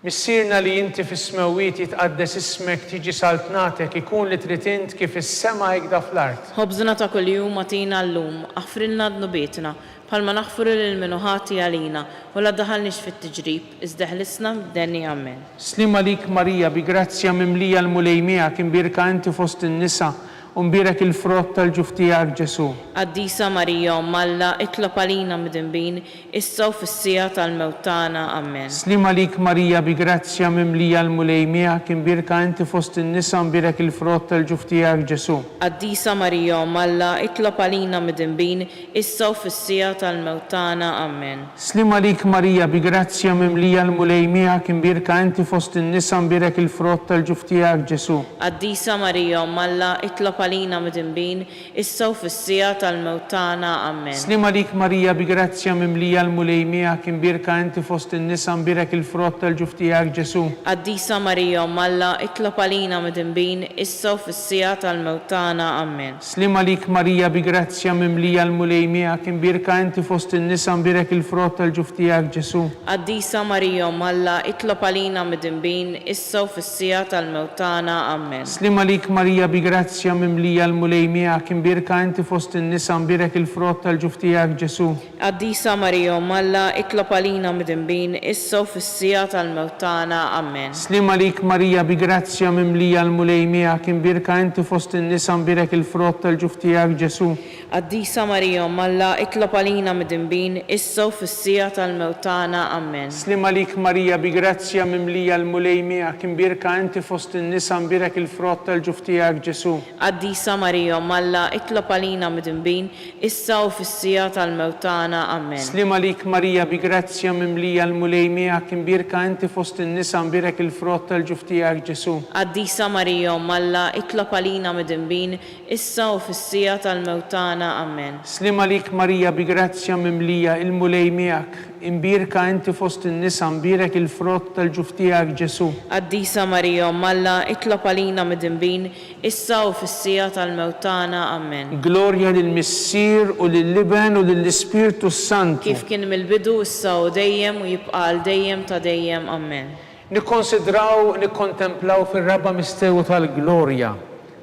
Missierna li inti fis-smewwiet jitqaddes ismek tiġi saltnatek ikun li trid int kif is-sema hekk fl-art. Ħobżna ta' kuljum agħtina llum, aħfrilna dnubietna bħalma naħfru lil minuħati għalina u la daħalniex fit-tiġrib iżda ħlisna mid-deni. Amen. Slima lik Marija bi grazzja mimlija l-mulejmija kien birka inti fost in-nisa u mbirek il-frott tal-ġuftijak Ġesu. Qaddisa Marija Malla itlob għalina mid-inbin issa u fis-sija tal-mewtana. Amen. Slima lik Marija bi grazzja mimlija l-mulejmija kien birka inti fost in-nisa mbirek il-frott tal-ġuftijak Ġesu. Qaddisa Marija Malla itlob għalina mid-inbin issa u fis-sija tal-mewtana. Amen. Slima lik Marija bi grazzja mimlija l-mulejmija kien birka inti fost in-nisa mbirek il-frott tal-ġuftijak Ġesu. Qaddisa Marija Malla itlob għalina mid-inbin issa u fis-sija tal-mewtana. Amen. Slima lik Marija bi grazzja mimlija l-mulejmija kien birka inti fost in-nisa mbirek il-frott tal-ġuftijak Ġesu. Qaddisa Marija Malla itlob għalina mid-inbin issa u fis-sija tal-mewtana. Amen. Slima lik Marija bi grazzja mimlija l-mulejmija kien birka inti fost in-nisa mbirek il-frott tal-ġuftijak Ġesu. Qaddisa Marija Malla itlob għalina mid-inbin issa u fis-sija tal-mewtana. Amen. Slima lik Marija bi grazzja mimlija l-mulejmija kien birka inti fost in-nisa mbirek il-frott tal-ġuftijak Ġesu. Qaddisa Marija Malla itlob għalina mid-inbin issa u fis-sija tal-mewtana. Amen. Slima lik Marija bi grazzja mimlija l-mulejmija kien birka inti fost in-nisa mbirek il-frott tal-ġuftijak Ġesu. Qaddisa Marija Malla itlob għalina mid-inbin issa u fis-sija tal-mewtana. Amen. Slima lik Marija bi grazzja mimlija l-mulejmija kien birka inti fost in-nisa mbirek il-frott tal-ġuftijak Ġesu. Qaddisa Marija Malla itlob għalina mid-inbin issa u fis-sija tal-mewtana. Amen. Slima lik Marija bi grazzja mimlija l-mulejmija kien birka inti fost in-nisa mbirek il-frott tal-ġuftijak Ġesu. Qaddisa Marija Malla itlob għalina mid-inbin issa u fis-sija tal-mewtana. Amen. Slima lik Marija bi grazzja mimlija il-mulejmijak imbirka inti fost in-nisa mbirek il-frott tal-ġuftijak Ġesu. Qaddisa Marija Malla itlob għalina mid-inbin issa u fis-sija tal-mewtana. Amen. Glorja lill-Missier u lill-Liben u lill-Ispirtu Santu. Kif kien mill-bidu issa u dejjem u jibqal dejjem ta' dejjem. Amen. Nikkonsidraw, nikkontemplaw fir-raba misteru tal-glorja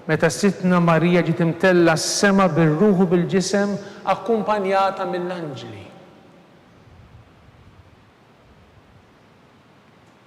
meta Sitna Marija ġiet imtella s-sema bir-ruħu bil-ġisem akkumpanjata mill-anġli.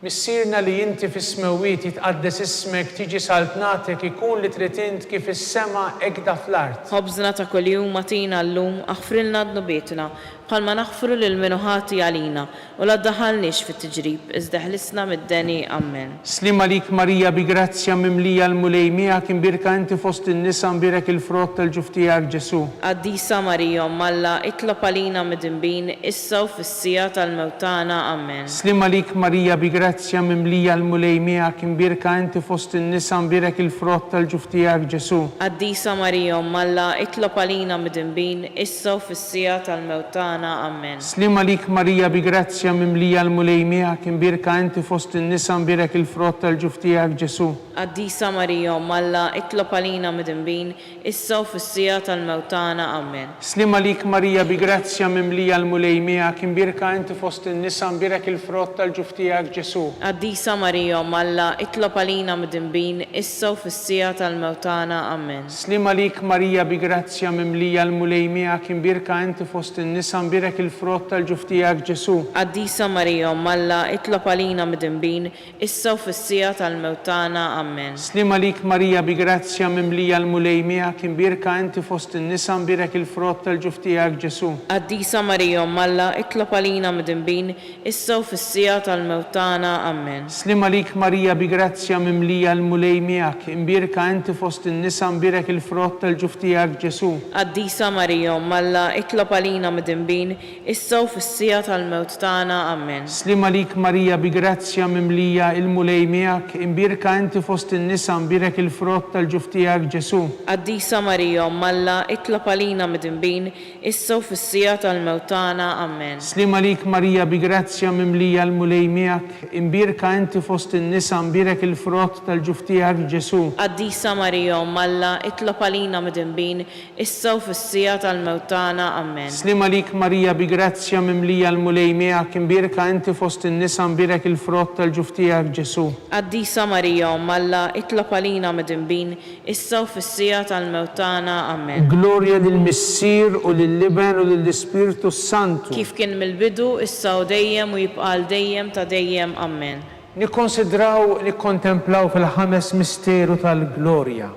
Missierna li inti fis-smewwiet jitqaddes ismek tiġi saltnatek ikun li trid int kif is-sema hekk fl-art. ħobżna ta' kuljum matina llum aħfrilna d-nubietna bħalma naħfru lil min ħati għalina u la ddaħħalniex fit-tiġrib iżda ħlisna mid-deni Amen. Slim għalik Marija bi grazzja mimlija l-mulej miegħek imbirka inti fost in-nisa mbirek il-frott tal-ġuf tiegħek Ġesu. Qaddisa Marija Malla itlob għalina mid-dinbin issa u fis-sija tal-mewtana Amen. Slim għalik Marija bi grazzja mimlija l-mulej miegħek imbirka inti fost in-nisa mbirek il-frott tal-ġuf tiegħek Ġesu. Qaddisa Marija Malla itlob għalina mid-dinbin issa u fis-sija tal-mewtana Amen. Slim għalik Marija bi grazzja mimlija l-mulej miegħek imbirka inti fost in-nisa mbirek il-frott tal-ġuf tiegħek Ġesu. Qaddisa Marija Malla itlob għalina mid-dinbin issa u fis-sija tal-mewtana Amen. Slim għalik Marija bi grazzja mimlija l-mulej miegħek imbirka inti fost in-nisa mbirek il-frott tal-ġuf tiegħek Ġesu. Qaddisa Marija Malla itlob għalina mid-dinbin issa u fis-sija tal-mewtana Amen. Slim għalik Marija bi grazzja mimlija l-mulej miegħek imbirka inti fost in-nisa mbirek il-frott tal-ġuf tiegħek Ġesu. Qaddisa Marija Malla itlob għalina mid-dinbin issa u fis-sija tal-mewtana Amen. Slim għalik Marija bi grazzja mimlija l-mulej miegħek imbirka inti fost in-nisa mbirek il-frott tal-ġuf tiegħek Ġesu. Qaddisa Marija Malla itlob għalina mid-dinbin issa u fis-sija tal-mewtana Amen. Slim għalik Marija bi grazzja mimlija l-mulej miegħek imbirka inti fost in-nisa mbirek il-frott tal-ġuf tiegħek Ġesu. Qaddisa Marija Malla itlob għalina mid-dinbin issa u fis-sija tal-mewt tagħna Amen. Slim għalik Marija bi grazzja mimlija il-mulej miegħek imbirka inti fost in-nisa mbirek il-frott tal-ġuf tiegħek Ġesu. Qaddisa Marija Malla itlob għalina mid-dinbin issa u fis-sija tal-mewt tagħna Amen. Slim għalik Marija bi grazzja mimlija l-mulej miegħek imbirka inti fost in-nisa mbirek il-frott tal-ġuf tiegħek Ġesu. Qaddisa Marija Malla itlob għalina mid-dinbin issa u fis-sija tal-mewt tagħna Amen. Slim għalik Marija bi grazzja mimlija l-mulej miegħek imbirka inti fost in-nisa mbirek il-frott tal-ġuf tiegħek Ġesu. Qaddisa Marija Malla itlob għalina mid-dinbin issa u fis-sija tal-mewt tagħna Amen. Glorja lill-Missier u lill-Liben u lill-Ispirtu Santu. Kif kien mill-bidu issa u dejjem u jibqa' dejjem ta' dejjem Amen. Nikkonsidraw, nikkontemplaw fil-ħames misteru tal-glorja.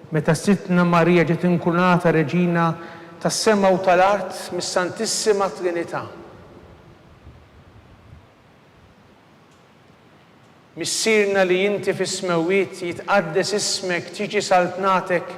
Meta Sitna Marija ġiet inkunata reġina tas-sema u tal-art mis-Santissima Trinità. Missierna li inti fis-smewwiet jitqaddes ismek tiġi saltnatek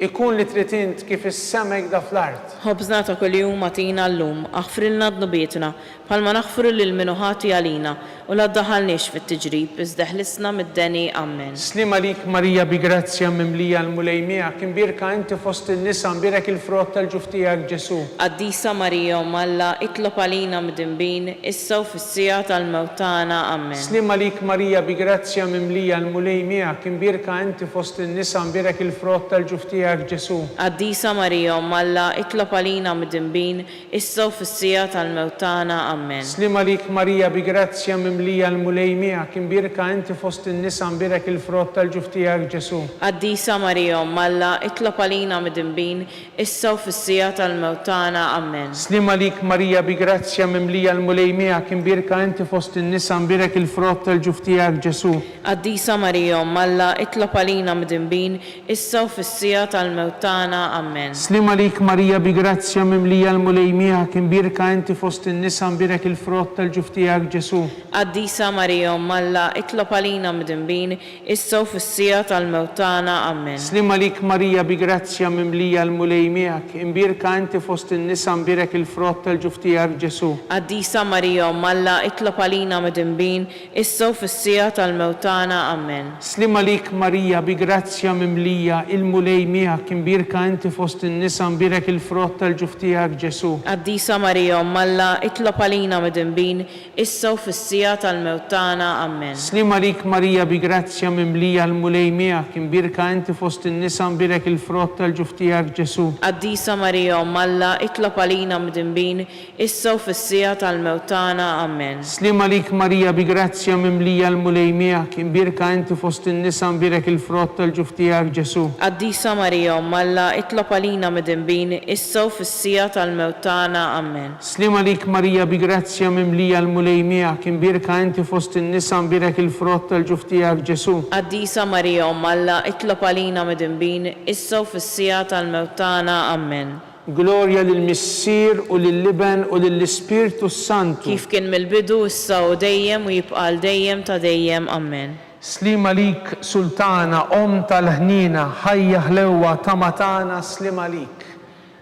ikun li trid int kif is-sema hekk fl-art. Ħobżna ta' kuljum matina llum aħfrilna d-nubietna bħalma naħfru lil min ħati għalina u la ddaħħalniex fit-tiġrib iżda ħlisna mid-deni Amen. Slim għalik Marija bi grazzja mimlija l-mulej miegħek imbirka inti fost in-nisa mbirek il-frott tal-ġuf tiegħek Ġesu. Qaddisa Marija Malla itlob għalina mid-dinbin issa u fis-sija tal-mewt tagħna Amen. Slim għalik Marija bi grazzja mimlija l-mulej miegħek imbirka inti fost in-nisa mbirek il-frott tal-ġuf tiegħek Ġesu. Qaddisa Marija Malla itlob għalina mid-dinbin issa u fis-sija tal-mewt tagħna Amen. Slim għalik Marija bi grazzja mimlija l-mulej miegħek imbirka inti fost in-nisa mbirek il-frott tal-ġuf tiegħek Ġesu. Qaddisa Marija Malla itlob għalina mid-dinbin issa u fis-sija tal-mewt tagħna Amen. Slim għalik Marija bi grazzja mimlija l-mulej miegħek imbirka inti fost in-nisa mbirek il-frott tal-ġuf tiegħek Ġesu. Qaddisa Marija Malla itlob għalina mid-dinbin issa u fis-sija tal-mewt tagħna Amen. Slim għalik Marija bi grazzja mimlija l-mulej miegħek imbirka inti fost in-nisa mbirek il-frott tal-ġuf tiegħek Ġesu. Qaddisa Marija Malla itlob għalina mid-dinbin issa u fis-sija tal-mewt tagħna Amen. Slim għalik Marija bi grazzja mimlija l-mulej miegħek imbirka inti fost in-nisa mbirek il-frott tal-ġuf tiegħek Ġesu. Qaddisa Marija Malla itlob għalina mid-dinbin issa u fis-sija tal-mewt tagħna Amen. Slim għalik Marija bi grazzja mimlija il-mulej miegħek imbirka inti fost in-nisa mbirek il-frott tal-ġuf tiegħek Ġesu. Qaddisa Marija Malla itlob għalina mid-dinbin issa u fis-sija fis-sija tal-mewt tagħna. Amen. Slima lik Marija bi grazzja mimlija l-mulej miegħek, imbirka inti fost in-nisa imbirek il-frott tal-ġuf tiegħek Ġesu. Qaddisa Marija Umm Alla, itlob għalina mdinbin, issa u fis-sija tal-mewt tagħna. Amen. Slima lik Marija bi grazzja mimlija l-mulej miegħek, imbirka inti fost in-nisa imbirek il-frott tal-ġuf tiegħek Ġesu. Qaddisa Marija Umm Alla, itlob għalina mdinbin, issa u fis-sija tal-mewt tagħna. Amen. Slima lik Marija bi grazzja mimlija l-mulej miegħek, imbirka inti fost in-nisa imbirek il-frott tal-ġuf tiegħek Ġesu. Qaddisa Marija Umm Alla, itlob għalina mdinbin, issa u fis-sija tal-mewt tagħna. Amen. Glorja lill-Missier u lill-Liben u lill-Ispirtu Santu. Kif kien mill-bidu issa u dejjem u jibqa' l dejjem ta' dejjem. Amen. Slima lik Sultana, Om tal-ħnina, ħajja ħlewwa ta' matana, slima lik.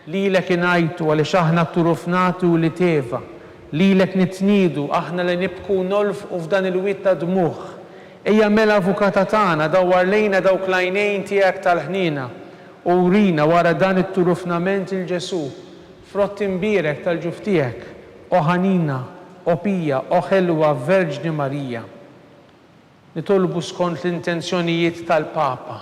Lilek inajtu għaliex aħna turufnatu li teva. Lilek nitnidu aħna li nibku nolfqu f'dan il-witt ta' dmuħ. Ejja mela avukata tagħna dawwar lejna dawk l-għajnejn tiegħek tal-ħnina u urina wara dan it-turufnament il-Ġesu. Frott imbirek tal-ġuf tiegħek, o ħanina, o pija, o ħelwa Verġni Marija. Nitolbu skont l-intenzjonijiet tal-Papa.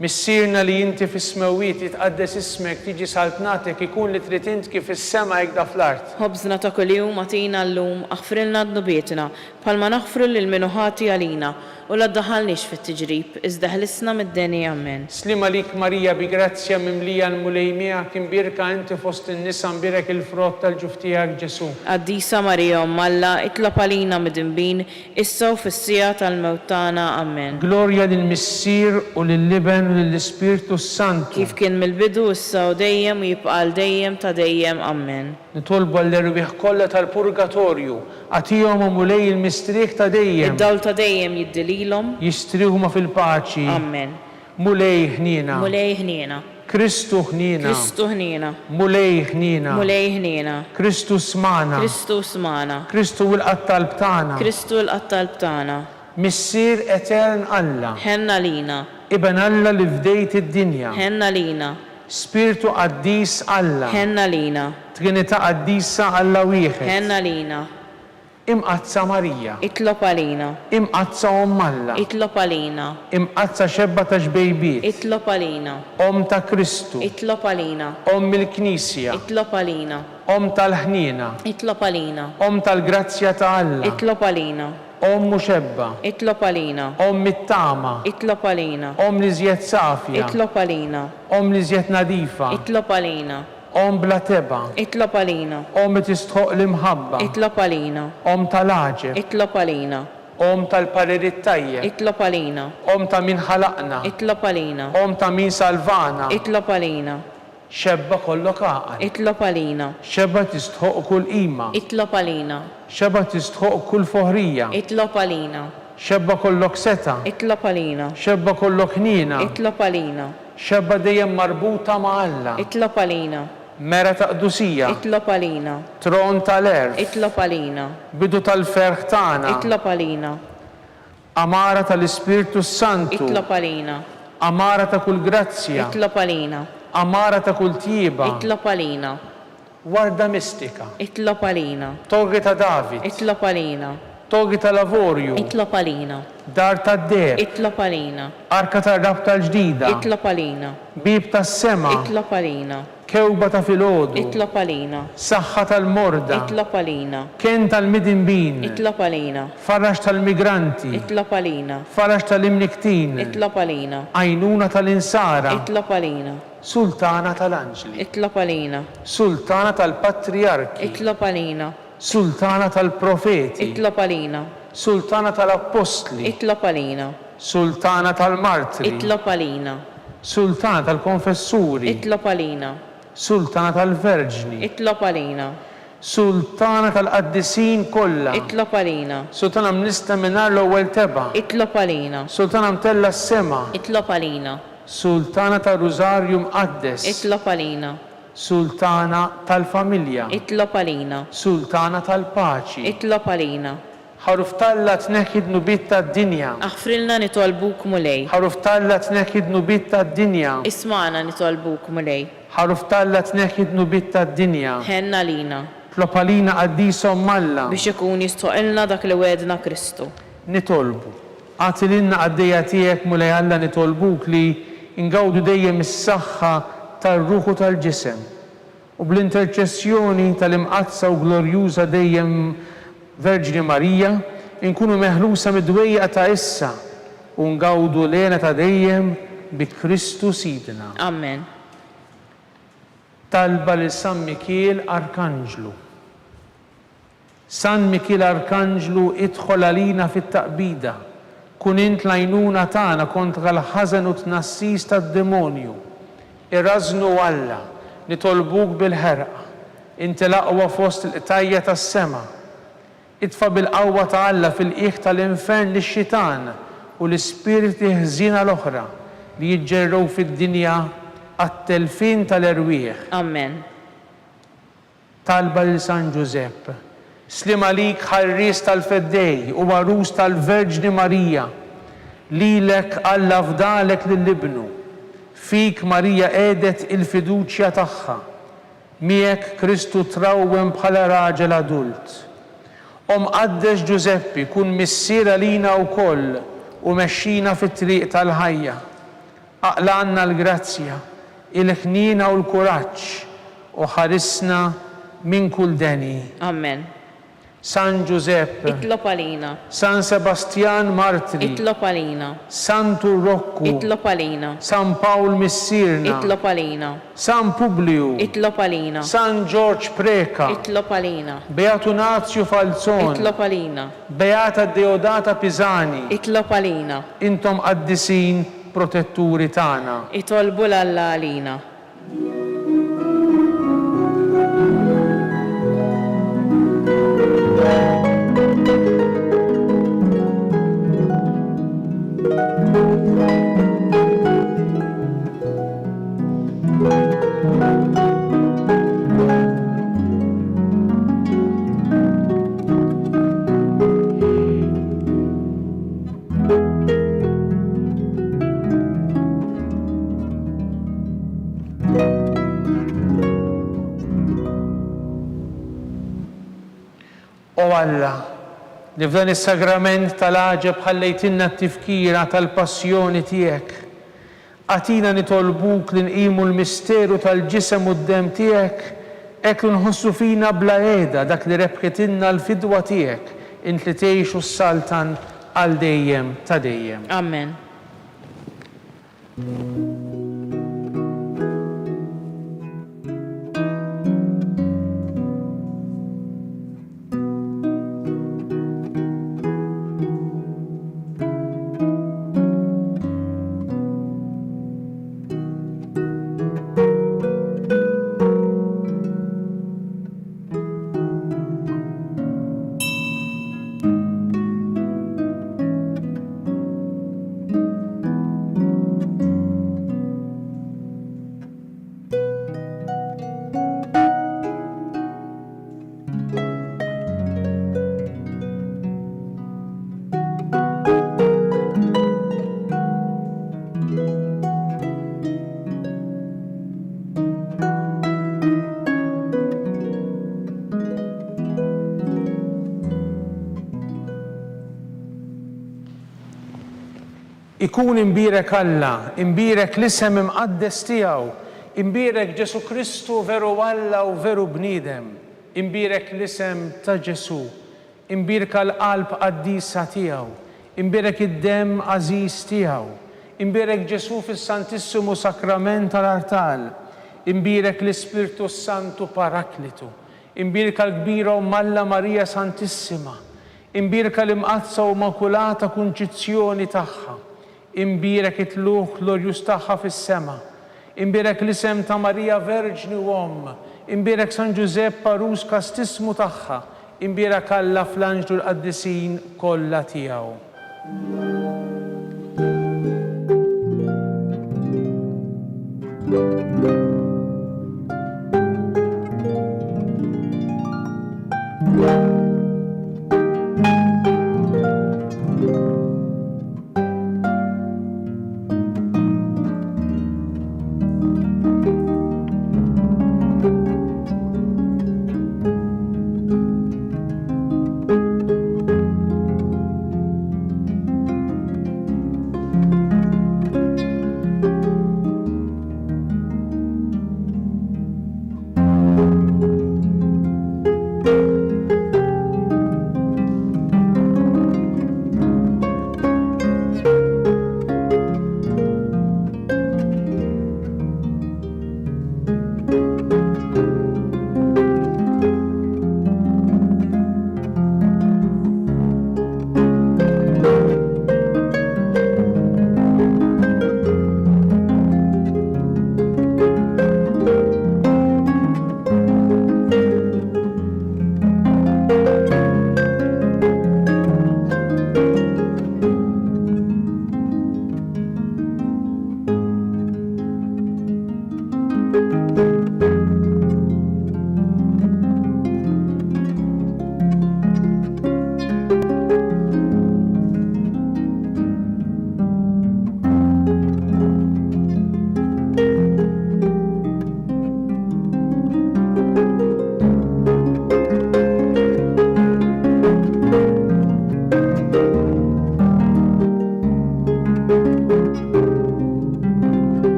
Missierna li inti fis-smewiet jitqaddes ismek tiġi saltnatek ikun li trid int kif is-sema hekk da fl-art. Ħobżna ta' kuljum agħtina llum aħfrilna d-nubietna bħalma naħfru lil minu ħati għalina u la ddaħħalniex fit-tiġrib iżda ħlisna mid-deni. Amen. Slima lik Marija bi grazzja mimlija l-mulej miegħek, imbirka inti fost in-nisa imbirek il-frott tal-ġuf tiegħek Ġesu. Qaddisa Marija Umm Alla, itlob għalina mdinbin, issa u fis-sija tal-mewt tagħna. Amen. Glorja lill-Missier u lill-Liben u lill-Ispirtu Santu. Kif kien mill-bidu issa u dejjem u jibqa' l dejjem ta' dejjem. Amen. Nitolbu għall-erbieħ kollha tal-purgatorju, għatihom u mulej il-mistrieħ ta' dejjem. Id-dawl ta' dejjem jiddililhom. Jistrihuma fil-paċi. Amen. Mulej ħnina. Mulej ħniena. Kristu ħnina. Kristu ħniena. Mulej ħnina. Mulej ħniena. Kristu smana. Kristu smana. Kristu l-qattalb tagħna. Kristu l-qattalb tagħna. Missier etern Alla. Ħenna lina. Iben Alla li fdejt id-dinja. Ħenna lina. Spiritu qaddis Alla. Ħenna lina. Trinità qaddisa Alla wieħed. Ħenna lina. Imqazza Marija. Itlob għalina. Imqazza Omm Alla. Itlob għalina. Imqazza xebba ta' xbejbiet. Itlob għalina. Om ta' Kristu. Itlob għalina. Om il-Knisja. Itlob għalina. Om tal-ħnina. Itlob għalina. Om tal-grazzja ta' Alla. Itlob għalina. Om muxebba. Itlob għalina. Om mit-tama. Itlob għalina. Om li żjed safja. Itlob għalina. Om li żjed nadifa. Itlob għalina. Om bla teba. Itlob għalina. Om li tistħoq l-imħabba. Itlob għalina. Om tal-aġeb. Itlob għalina. Om tal-parerit tajjeb. Itlob għalina. Om ta' min ħalaqna. Itlob għalina. Om ta' min salvana. Itlob għalina. Xebba kollok għaqal. Itlob għalina. Xebba tistħoq kull qima. Itlob għalina. Xebba tistħoq kull foħrija. Itlob għalina. Xebba kollok seta. Itlob għalina. Xebba kollok ħnina. Itlob għalina. Xebba dejjem marbuta ma' Alla. Itlob għalina. Mera ta' qdusija. Itlob għalina. Tron tal-erf. Itlob għalina. Bidu tal-ferħ tagħna. Itlob għalina. Amara tal-Ispirtu Santu. Itlob għalina. Amara ta' kull grazzja. Itlob għalina. Amara ta' kull tjiba. Itlob għalina. Warda mistika. Itlob għalina. Togi ta' David. Itlob għalina. Togi ta' lavorju. Itlob għalina. Dar ta' der. Itlob għalina. Arka ta' rabta l-ġdida. Itlob għalina. Bib ta' sema. Itlob għalina. Kewba ta' filgħodu. Itlob għalina. Saħħa tal-morda. Itlob għalina. Ken tal-midinbin. Itlob għalina. Farax tal-migranti. Itlob għalina. Farax tal-imniktin. Itlob għalina. Għajnuna tal-insara. Itlob għalina. Sultana tal-anġli. Itlob għalina. Sultana tal-patriarki. Itlob għalina. Sultana tal-profeti. Itlob għalina. Sultana tal-apostli. Itlob għalina. Sultana tal-martri. Itlob għalina. Sultana tal-konfessuri. Itlob għalina. Sultana tal-verġni. Itlob għalina. Sultana tal-qaddisin kollha. Itlob għalina. Sultana mnista minar l-ewwel teba. Itlob għalina. Sultana mtella s-sema. Itlob għalina. Sultana tal-Rużarju mqaddes. Itlob għalina. Sultana tal-familja. Itlob għalina. Sultana tal-paċi. Itlob għalina. Ħaruf talla tneħħid nubit tad-dinja. Aħfrilna nitolbuk mulej. Ħaruf talla tneħħid nubit tad-dinja. Ismana nitolbuk mulej. Ħaruf talla tneħħid nubit tad-dinja. Ħenna lina. tlob għalina qaddieshom Alla. biex ikun jistoqilna dak li wedna Kristu. Nitolbu. Għatililna għaddejja tiegħek mulej Alla nitolbuk li ingawdu dejjem is-saħħa tar-ruħu tal-ġisem. U bl-interċessjoni tal-imqazza u glorjuża dejjem Verġni Marija inkunu meħlusa mid-dwejja ta' issa u ngawdu lena ta' dejjem bi Kristu Sidna. Amen. Talba li San Mikiel Arkanġlu. San Mikiel Arkanġlu idħol għalina fit-taqbida. Kun int l-għajnuna tagħna kontra l-ħażen u tnassis tad-demonju. Irrażnu Alla, nitolbuk bil-ħerqa. Inti l-aqwa fost il-qtajja tas-sema. Itfa bil-qawwa ta' Alla fil-qiegħ tal-infern lix-xitan u l-ispiriti ħżina l-oħra li jiġġerrew fid-dinja għat-telfin tal-erwieħ. Amen. Talba lil San Giuseppe, slim għalik ħarries tal-feddej u għarus tal-Verġni Marija, lilek Alla fdalek lill-ibnu, fik Marija għedet il-fiduċja tagħha, miegħek Kristu trawwem bħala raġel adult. Qaddex Giuseppe kun missiera lina wkoll u mexxina fit-triq tal-ħajja. Aqla għandna l-grazzja, il-ħnina u l-kuraġġ u ħarisna minn kull deni. Amen. San Giuseppe, Itlob għalina. San Sebastian Martri, Itlob għalina. San Turrokku, Itlob għalina. San Paul Missirna, Itlob għalina. San Publiu, Itlob għalina. San George Preka, Itlob għalina. Beatunazio Falzon, Itlob għalina. Beata Deodata Pisani, Itlob għalina. intom qaddisin protetturi tagħna. Itolbu l-Alla għalina. O Alla, li f'dan is-sagrament tal-għaġeb ħallejtinna t-tifkira tal-passjoni tiegħek. Għatina nitolbuk li nqimu l-misteru tal-ġisem u d-dem tiegħek, hekk li nħossu fina bla qiegħda dak li rebħetinna l-fidwa tiegħek int li tgħixu s-saltan għal dejjem ta' dejjem. Amen. Ikun imbirek Alla, imbirek l-isem imqaddes tiegħu, imbirek Ġesu Kristu veru Alla u veru bniedem, imbirek l-isem ta' Ġesu, imbirek l-qalb qaddisa tiegħu, imbirek id-dem għażiż tiegħu, imbirek Ġesu fis-Santissimu Sakrament tal-Artal, imbirek l-Ispirtu Santu Paraklitu, imbirek l-kbira Alla Marija Santissima, imbirek l-imqazza u makulata kunċizzjoni tagħha, imbirek it-tluħ glorjus tagħha fis-sema, imbirek l-isem ta' Marija Verġni u Omm, imbirek San Giuseppe Arus kastismu tagħha, imbirek Alla fl-anġlu l-qaddisin kollha tiegħu.